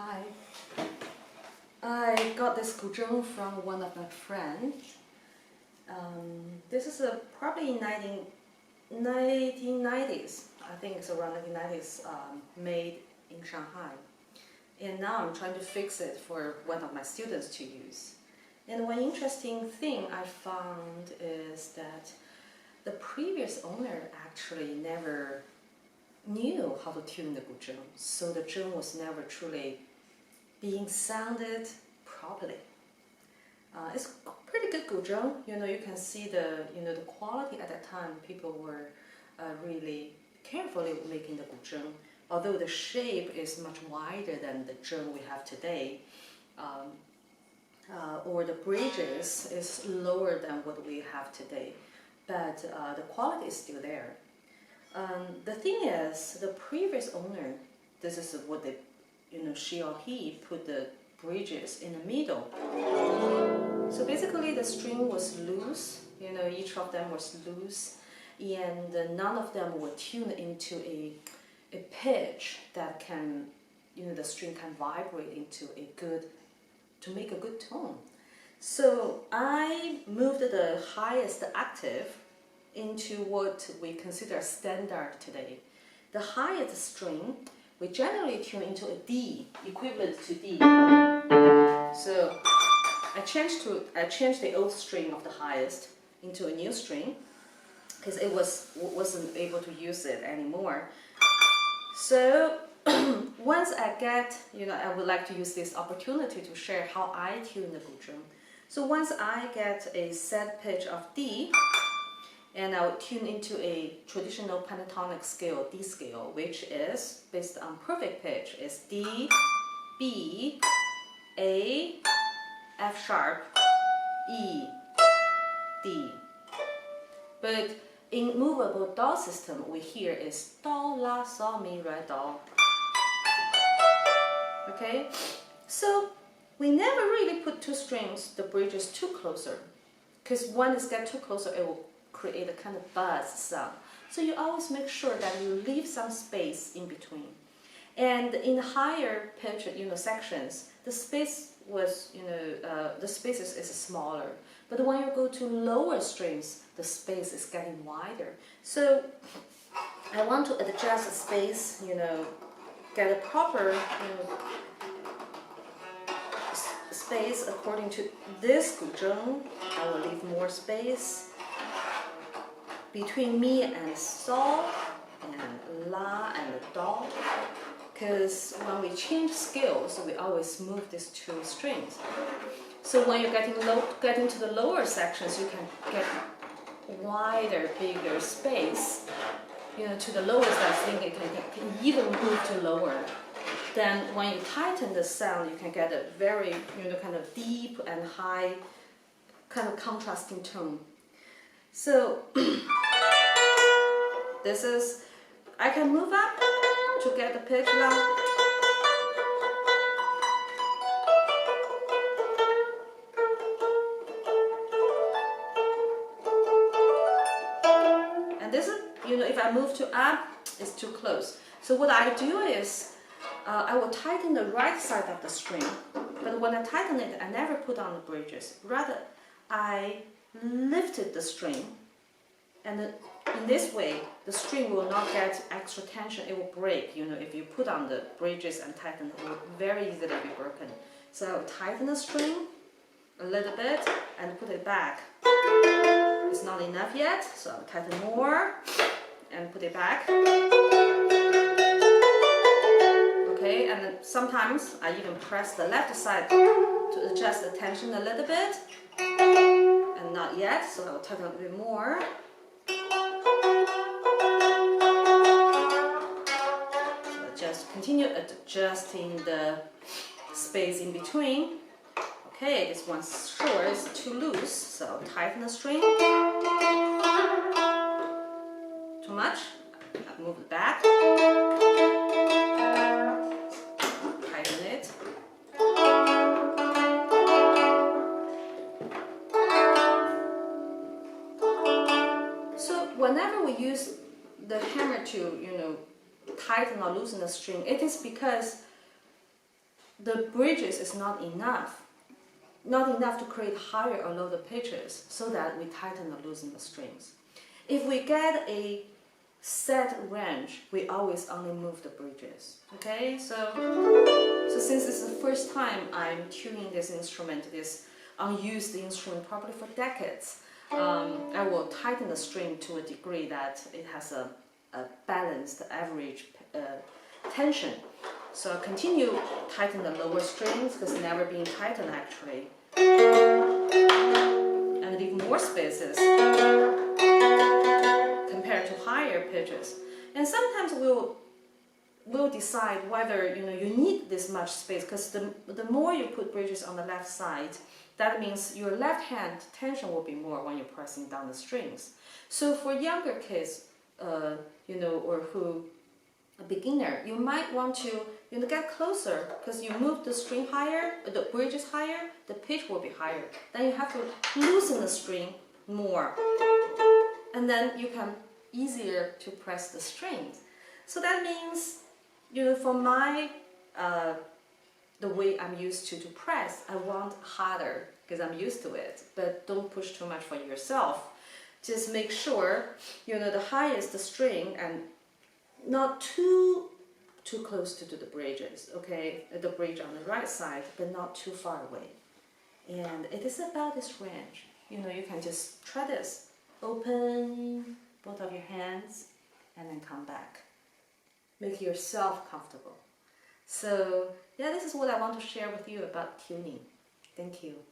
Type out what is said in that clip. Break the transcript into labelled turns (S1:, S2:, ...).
S1: Hi. I got this guzheng from one of my friends. This is probably 1990s. I think it's around 1990s, made in Shanghai. And now I'm trying to fix it for one of my students to use. And one interesting thing I found is that the previous owner actually never knew how to tune the guzheng, so the zheng was never truly being sounded properly. It's pretty good guzheng. You can see the quality at that time. People were really carefully making the guzheng, although the shape is much wider than the zheng we have today. Or the bridges is lower than what we have today, but the quality is still there. The thing is, the previous owner, this is what they, she or he put the bridges in the middle. So basically the string was loose, each of them was loose, and none of them were tuned into a pitch that can, the string can vibrate into to make a good tone. So I moved the highest octave into what we consider standard today. The highest string we generally tune into a D, equivalent to D. So I changed the old string of the highest into a new string because it wasn't able to use it anymore. So once I get, I would like to use this opportunity to share how I tune the guzheng. So once I get a set pitch of D, and I will tune into a traditional pentatonic scale, D scale, which is based on perfect pitch. It's D, B, A, F sharp, E, D. But in movable do system, we hear is do, la, sol, mi, re, do. Okay, so we never really put two strings, the bridges too closer, because when it gets too closer, it will create a kind of buzz sound. So you always make sure that you leave some space in between. And in higher pitch, sections, the space was, the space is smaller. But when you go to lower strings, the space is getting wider. So I want to adjust the space, get a proper, space according to this guzheng. I will leave more space between mi and sol and la and do, because when we change scales, we always move these two strings. So when you're getting to the lower sections, you can get wider, bigger space. To the lowest, I think it can even move to lower. Then when you tighten the sound, you can get a very, kind of deep and high, kind of contrasting tone. So this is, I can move up to get the pitch loud. And this is, if I move to up, it's too close. So what I do is, I will tighten the right side of the string, but when I tighten it, I never put on the bridges. Rather, I lifted the string, and in this way, the string will not get extra tension, it will break. If you put on the bridges and tighten, it will very easily be broken. So I will tighten the string a little bit and put it back. It's not enough yet, so I'll tighten more and put it back. Okay, and then sometimes I even press the left side to adjust the tension a little bit. And not yet, so I'll tighten a bit more. So just continue adjusting the space in between. Okay, this one's short, it's too loose, so I'll tighten the string. Too much, I'll move it back. Tighten it. So whenever we use the hammer to, tighten or loosen the string, it is because the bridges is not enough to create higher or lower pitches so that we tighten or loosen the strings. If we get a set range, we always only move the bridges. Okay, so since this is the first time I'm tuning this instrument, this unused instrument probably for decades, I will tighten the string to a degree that it has a balanced average tension. So I'll continue tighten the lower strings because never been tightened actually, and leave more spaces compared to higher pitches. And sometimes we'll decide whether you need this much space, because the more you put bridges on the left side, that means your left hand tension will be more when you're pressing down the strings. So for younger kids, or who a beginner, you might want to get closer, because you move the string higher, the bridges higher, the pitch will be higher. Then you have to loosen the string more, and then you can easier to press the strings. So that means, for my the way I'm used to press, I want harder because I'm used to it, but don't push too much for yourself. Just make sure the highest string and not too close to the bridges, okay? The bridge on the right side, but not too far away. And it is about this range. You can just try this. Open both of your hands and then come back. Make yourself comfortable. So yeah, this is what I want to share with you about tuning. Thank you.